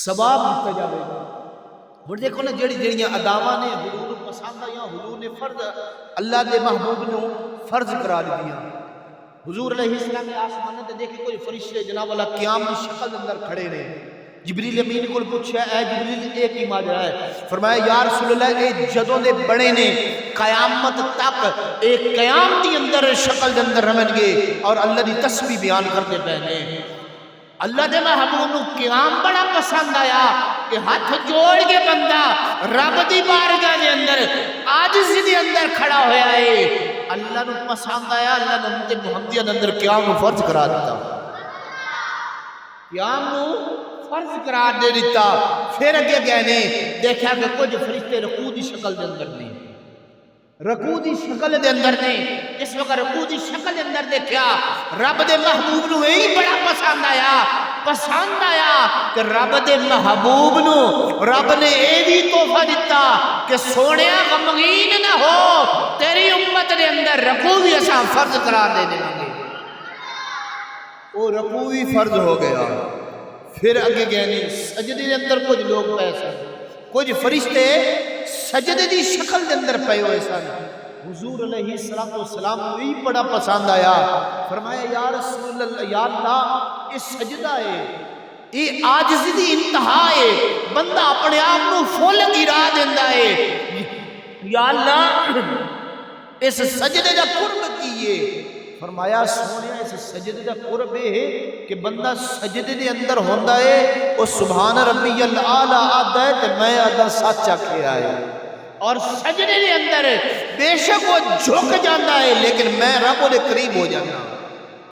ثواب دیتا جائے گا۔ اور دیکھو نا جڑیاں اداواں نے حضور نوں پسند آئیاں، حضور نے فرض اللہ دے محبوب نوں فرض قرار دیا۔ حضور علیہ السلام نے آسمان تے دیکھے کوئی فرشتے جناب والا قیام کی شکل دے اندر کھڑے نے۔ جبریل امین کو پوچھا اے جبریل اے کی ماجرا ہے؟ فرمایا یا رسول اللہ اے جدوں دے بڑے نے قیامت تک ایک قیام دی اندر شکل دے اندر رہن گے اور اللہ دی تسبیح بیان کرتے پے نے۔ اللہ دے محبوب نو قیام بڑا پسند آیا کہ ہاتھ جوڑ کے بندہ رب دی بارگاہ دے اندر عاجزی دے اندر کھڑا ہویا ہے۔ اللہ نو پسند آیا، اللہ نے امت محمدیہ دے اندر قیام نو فرض کرا دیتا، قیام نو فرض قرار دے دیتا۔ پھر اگے گئے نے دیکھا کہ کچھ فرشتے رکوع دی شکل دے اندر نہیں، رکوع دی شکل دے اندر نہیں۔ اس وقت رکوع دی شکل دے اندر دیکھا رب دے محبوب نو یہی بڑا پسند آیا کہ رب دے محبوب نو رب نے اے بھی تحفہ دیتا کہ سونیا غمگین نہ ہو، تیری امت دے اندر رکوع بھی اساں فرض قرار دے دیں گے۔ وہ رکوع بھی فرض ہو گیا۔ پھر اگے گئے نے سجدے دے اندر کچھ لوگ پے سن، کچھ فرشتے سجدے دی شکل دے اندر پے ہوئے سن۔ حضور علیہ السلام کو بھی بڑا پسند آیا، فرمایا یا رسول اللہ، یا اللہ یہ سجدہ ہے، یہ عاجزی دی انتہا ہے، بندہ اپنے آپ کو فل گرا دیندا ہے، یا اللہ اس سجدے دا قرب کیے۔ فرمایا سونیا اس سجدے دا قرب ہے کہ بندہ سجدے دے اندر ہوندا ہے او سبحان ربی الاعلی آدھا ہے تے میں آدھا سچ آکھیا ہے، اور سجدے دے اندر بے شک وہ جھک جاندہ ہے لیکن میں رب دے قریب ہو جانا۔